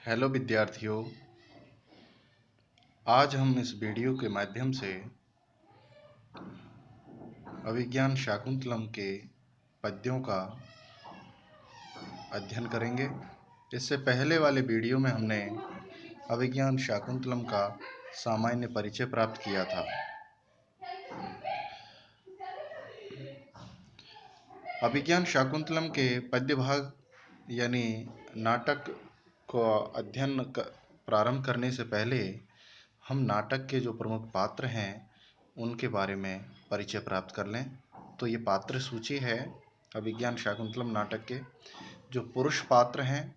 Hello विद्यार्थियों। आज हम इस वीडियो के माध्यम से अभिज्ञान शाकुंतलम के पद्यों का अध्ययन करेंगे। इससे पहले वाले वीडियो में हमने अभिज्ञान शाकुंतलम का सामान्य परिचय प्राप्त किया था। अभिज्ञान शाकुंतलम के पद्य भाग यानी नाटक को अध्ययन प्रारंभ करने से पहले हम नाटक के जो प्रमुख पात्र हैं उनके बारे में परिचय प्राप्त कर लें। तो ये पात्र सूची है अभिज्ञान शाकुंतलम नाटक के। जो पुरुष पात्र हैं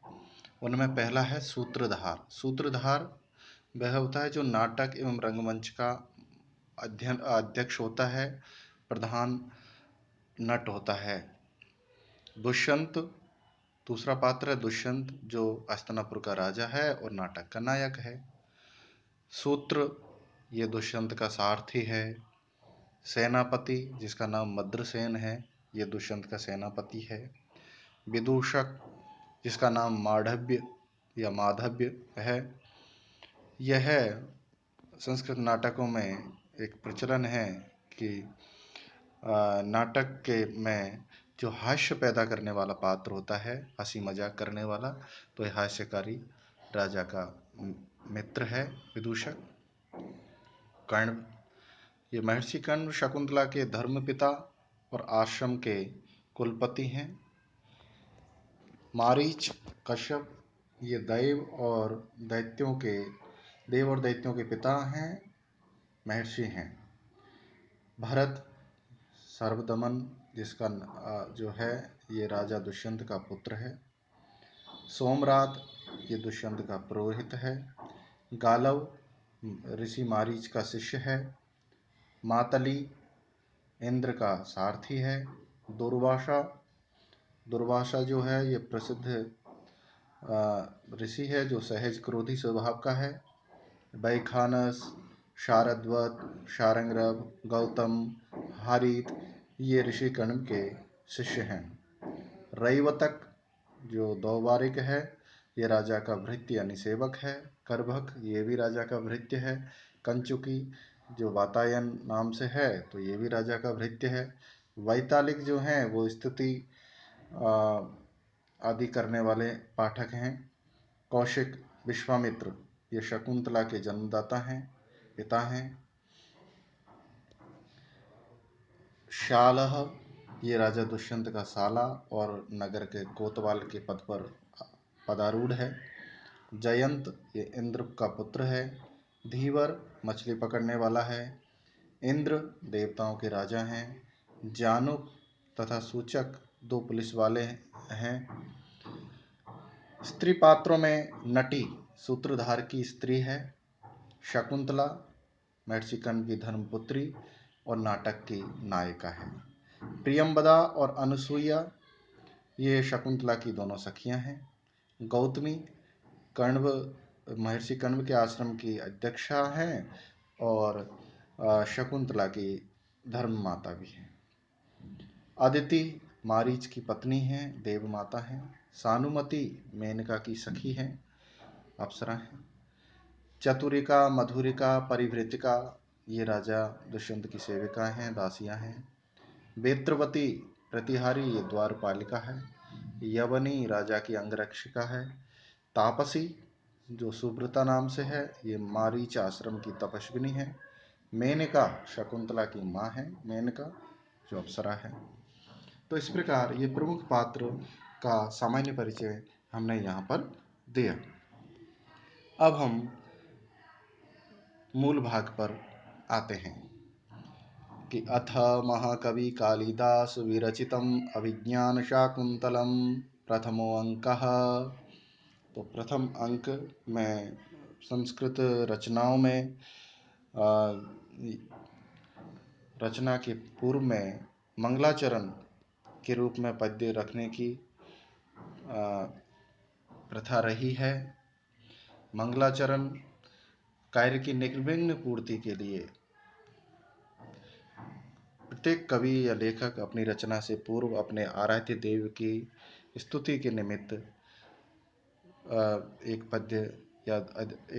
उनमें पहला है सूत्रधार। सूत्रधार वह होता है जो नाटक एवं रंगमंच का अध्यक्ष होता है, प्रधान नट होता है। दुष्यंत दूसरा पात्र है, दुष्यंत जो हस्तिनापुर का राजा है और नाटक का नायक है। सूत्र ये दुष्यंत का सारथी है। सेनापति जिसका नाम मद्रसेन है, ये दुष्यंत का सेनापति है। विदूषक जिसका नाम माधव्य या माधव्य है, यह संस्कृत नाटकों में एक प्रचलन है कि नाटक के में जो हास्य पैदा करने वाला पात्र होता है, हंसी मजाक करने वाला, तो यह हास्यकारी राजा का मित्र है विदूषक। कर्ण ये महर्षि कर्ण शकुंतला के धर्मपिता और आश्रम के कुलपति हैं। मारीच कश्यप ये देव और दैत्यों के पिता हैं, महर्षि हैं। भरत सर्वदमन जिसका जो है ये राजा दुष्यंत का पुत्र है। सोमरात ये दुष्यंत का पुरोहित है। गालव ऋषि मारीच का शिष्य है। मातली इंद्र का सारथी है। दुर्वासा जो है ये प्रसिद्ध ऋषि है जो सहज क्रोधी स्वभाव का है। वैखानस, शारद्वत, शारंगरव, गौतम, हारित ये ऋषि कर्ण के शिष्य हैं। रैवतक जो दौबारिक है ये राजा का भृत्य यानी सेवक है। करभक ये भी राजा का भृत्य है। कंचुकी जो वातायन नाम से है तो ये भी राजा का भृत्य है। वैतालिक जो हैं वो स्तुति आदि करने वाले पाठक हैं। कौशिक विश्वामित्र ये शकुंतला के जन्मदाता हैं, पिता हैं। शालह ये राजा दुष्यंत का साला और नगर के कोतवाल के पद पर पदारूढ़ है। जयंत ये इंद्र का पुत्र है। धीवर मछली पकड़ने वाला है। इंद्र देवताओं के राजा हैं। जानुक तथा सूचक दो पुलिस वाले हैं। स्त्री पात्रों में नटी सूत्रधार की स्त्री है। शकुंतला महर्षि कर्ण की धर्मपुत्री और नाटक की नायिका है। प्रियंवदा और अनुसूया ये शकुंतला की दोनों सखियां हैं। गौतमी महर्षि कण्व के आश्रम की अध्यक्षा हैं और शकुंतला की धर्म माता भी है। अदिति मारीच की पत्नी हैं, देव माता हैं। सानुमति मेनका की सखी हैं, अप्सरा हैं। चतुरिका, मधुरिका, परिभृतिका ये राजा दुष्यंत की सेविका हैं, दासियां हैं। वेत्रवती प्रतिहारी ये द्वारपालिका है। यवनी राजा की अंगरक्षिका है। तापसी जो सुब्रता नाम से है ये मारीच आश्रम की तपस्विनी है। मेनका शकुंतला की माँ है, मेनका जो अप्सरा है। तो इस प्रकार ये प्रमुख पात्र का सामान्य परिचय हमने यहाँ पर दिया। अब हम मूल भाग पर आते हैं कि अथ महाकवि कालिदास विरचितम अभिज्ञान शाकुंतलम प्रथमो अंकः। तो प्रथम अंक में संस्कृत रचनाओं में रचना के पूर्व में मंगलाचरण के रूप में पद्य रखने की प्रथा रही है। मंगलाचरण कार्य की निर्विघ्न पूर्ति के लिए प्रत्येक कवि या लेखक अपनी रचना से पूर्व अपने आराध्य देव की स्तुति के निमित्त एक पद्य या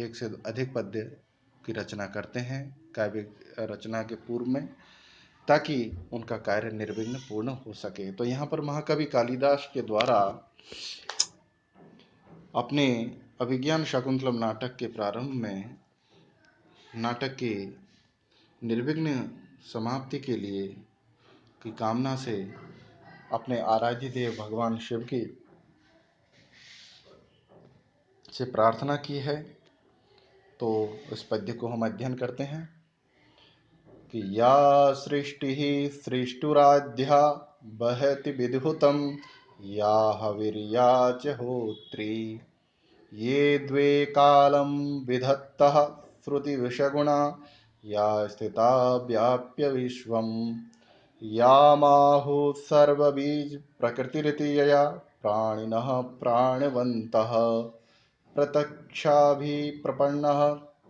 एक से अधिक पद्य की रचना करते हैं काव्य रचना के पूर्व में, ताकि उनका कार्य निर्विघ्न पूर्ण हो सके। तो यहाँ पर महाकवि कालिदास के द्वारा अपने अभिज्ञान शाकुंतलम नाटक के प्रारंभ में नाटक की निर्विघ्न समाप्ति के लिए की कामना से अपने आराध्य देव भगवान शिव की से प्रार्थना की है। तो इस पद्य को हम अध्ययन करते हैं कि या सृष्टि सृष्टुराध्या बहति विधुतम या हविर्या च होत्री ये द्वे कालं विधत्तः श्रुतिविषगुणा या स्थिता व्याप्य विश्वम् यामाहुः सर्वबीज प्रकृतिरिति यया प्राणिनः प्राणवन्तः प्रत्यक्षाभिप्रपन्नः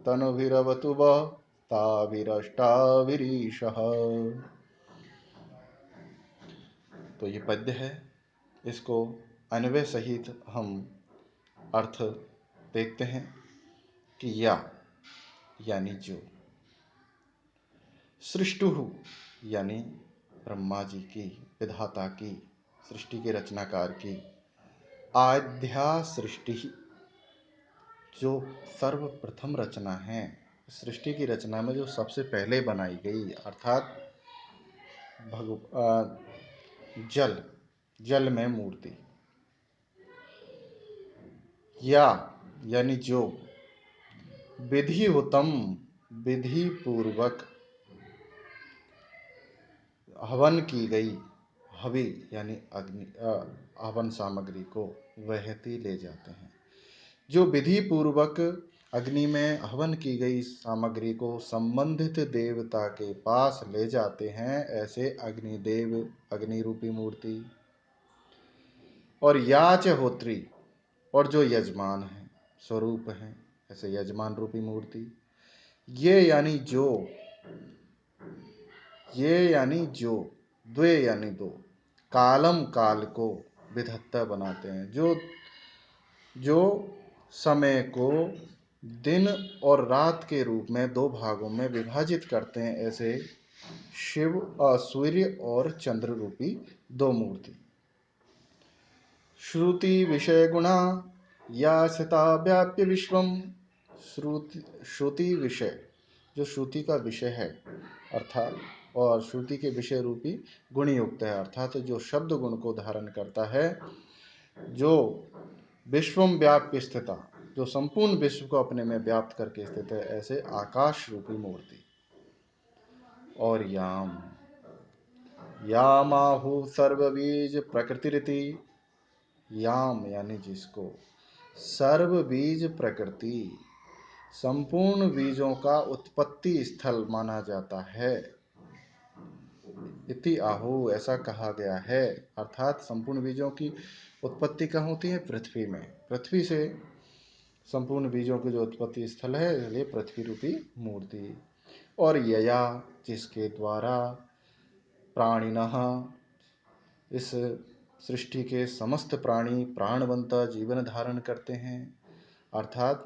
तनुभिरवतु वः ताभिरष्टाभिरीशः। तो ये पद्य है, इसको अन्वय सहित हम अर्थ देखते हैं कि या यानी जो, सृष्टु यानी ब्रह्मा जी की, विधाता की, सृष्टि के रचनाकार की, आद्या सृष्टि जो सर्वप्रथम रचना है, सृष्टि की रचना में जो सबसे पहले बनाई गई, अर्थात जल में मूर्ति। या यानी जो, विधिहुतम विधि पूर्वक हवन की गई, हवि यानी अग्नि, हवन सामग्री को वहती ले जाते हैं। जो विधि पूर्वक अग्नि में हवन की गई सामग्री को संबंधित देवता के पास ले जाते हैं, ऐसे अग्निदेव, अग्नि रूपी मूर्ति। और याच होत्री, और जो यजमान है, स्वरूप है, ऐसे यजमान रूपी मूर्ति। ये यानी जो, द्वे यानी दो, कालम काल को, विधत्ता बनाते हैं, जो समय को दिन और रात के रूप में दो भागों में विभाजित करते हैं, ऐसे शिव, सूर्य और चंद्र रूपी दो मूर्ति। श्रुति विषय गुणा या स्थिता व्याप्य विश्वम। श्रुति विषय, जो श्रुति का विषय है अर्थात, और श्रुति के विषय रूपी गुण युक्त है, अर्थात जो शब्द गुण को धारण करता है, जो विश्वम व्याप्य स्थिता, जो संपूर्ण विश्व को अपने में व्याप्त करके स्थित है, ऐसे आकाश रूपी मूर्ति। और यामाहु सर्वबीज प्रकृतिरिति, याम यानी जिसको, सर्व बीज प्रकृति, संपूर्ण बीजों का उत्पत्ति स्थल माना जाता है। इति आहु, ऐसा कहा गया है, अर्थात संपूर्ण बीजों की उत्पत्ति कहाँ होती है? पृथ्वी में। पृथ्वी से संपूर्ण बीजों की जो उत्पत्ति स्थल है, इसलिए पृथ्वी रूपी मूर्ति। और यया, जिसके द्वारा, प्राणिनः, इस सृष्टि के समस्त प्राणी प्राणवंता जीवन धारण करते हैं, अर्थात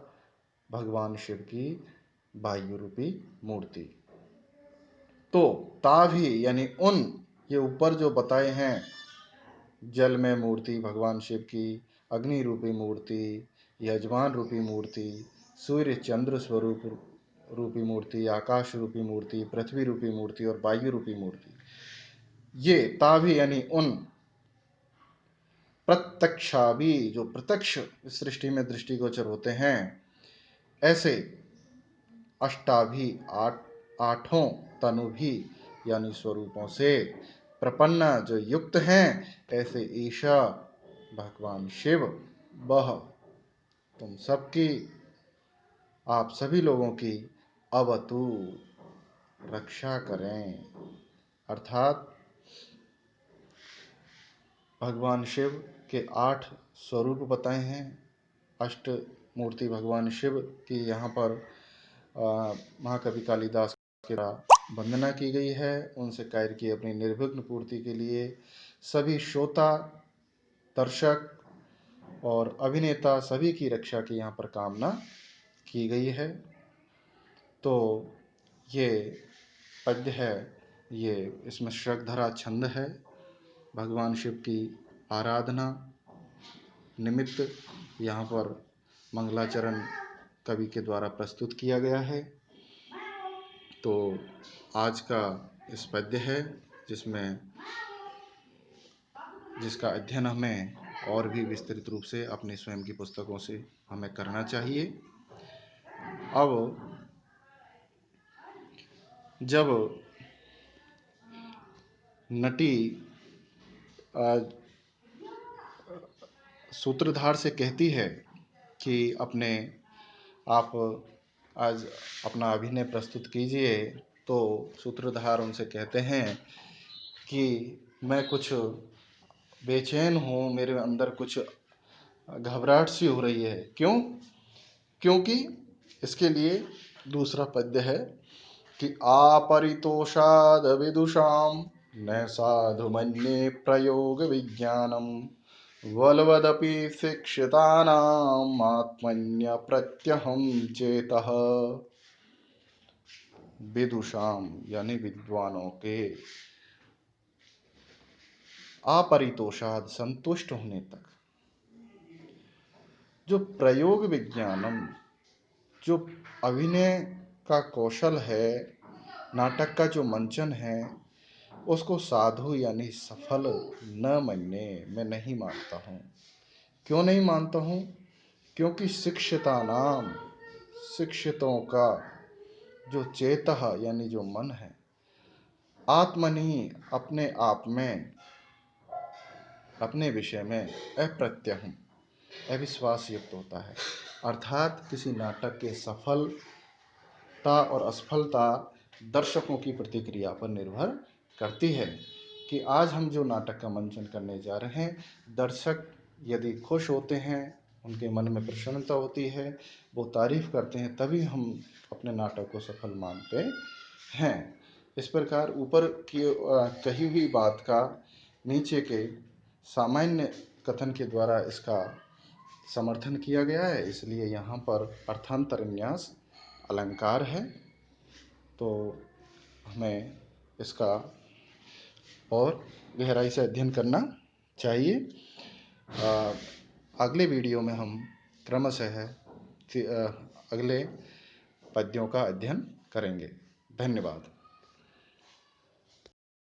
भगवान शिव की वायु रूपी मूर्ति। तो ताभी यानी उन, ये ऊपर जो बताए हैं, जल में मूर्ति भगवान शिव की, अग्नि रूपी मूर्ति, यजमान रूपी मूर्ति, सूर्य चंद्र स्वरूप रूपी मूर्ति, आकाश रूपी मूर्ति, पृथ्वी रूपी मूर्ति और वायु रूपी मूर्ति, ये ताभी यानी उन, प्रत्यक्षाभि, जो प्रत्यक्ष सृष्टि में दृष्टिगोचर होते हैं, ऐसे अष्टाभि, आठों तनुभि यानी स्वरूपों से, प्रपन्न जो युक्त हैं, ऐसे ईशा भगवान शिव, वह तुम सबकी, आप सभी लोगों की, अवतु रक्षा करें। अर्थात भगवान शिव के 8 स्वरूप बताए हैं, अष्ट मूर्ति भगवान शिव की यहाँ पर महाकवि कालिदास के द्वारा वंदना की गई है। उनसे कार्य की अपनी निर्विघ्न पूर्ति के लिए सभी श्रोता, दर्शक और अभिनेता सभी की रक्षा की यहाँ पर कामना की गई है। तो ये पद्य है, ये इसमें श्रद्धरा छंद है, भगवान शिव की आराधना निमित्त यहाँ पर मंगलाचरण कवि के द्वारा प्रस्तुत किया गया है। तो आज का इस पद्य है जिसका अध्ययन हमें और भी विस्तृत रूप से अपने स्वयं की पुस्तकों से हमें करना चाहिए। अब जब नटी सूत्रधार से कहती है कि आप आज अपना अभिनय प्रस्तुत कीजिए, तो सूत्रधार उनसे कहते हैं कि मैं कुछ बेचैन हूँ, मेरे अंदर कुछ घबराहट सी हो रही है। क्यों? क्योंकि इसके लिए दूसरा पद्य है कि आपरितोषाद विदुषाम न साधु मन्ये प्रयोग विज्ञानम वलवदपि शिक्षितानाम आत्मन्य प्रत्यहम चेतः। विदुषाम यानी विद्वानों के, अपरितोषाद संतुष्ट होने तक, जो प्रयोग विज्ञानम, जो अभिनय का कौशल है, नाटक का जो मंचन है, उसको साधु यानी सफल न मानने, मैं नहीं मानता हूँ। क्यों नहीं मानता हूँ? क्योंकि शिक्षितानाम, शिक्षितों का जो चेतः यानी जो मन है, आत्मनि अपने आप में, अपने विषय में, अप्रत्यहम अविश्वास युक्त होता है। अर्थात किसी नाटक के सफलता और असफलता दर्शकों की प्रतिक्रिया पर निर्भर करती है कि आज हम जो नाटक का मंचन करने जा रहे हैं, दर्शक यदि खुश होते हैं, उनके मन में प्रसन्नता होती है, वो तारीफ करते हैं, तभी हम अपने नाटक को सफल मानते हैं। इस प्रकार ऊपर की कही हुई बात का नीचे के सामान्य कथन के द्वारा इसका समर्थन किया गया है, इसलिए यहाँ पर अर्थांतरन्यास अलंकार है। तो हमें इसका और गहराई से अध्ययन करना चाहिए। अगले वीडियो में हम क्रमशः अगले पद्यों का अध्ययन करेंगे। धन्यवाद।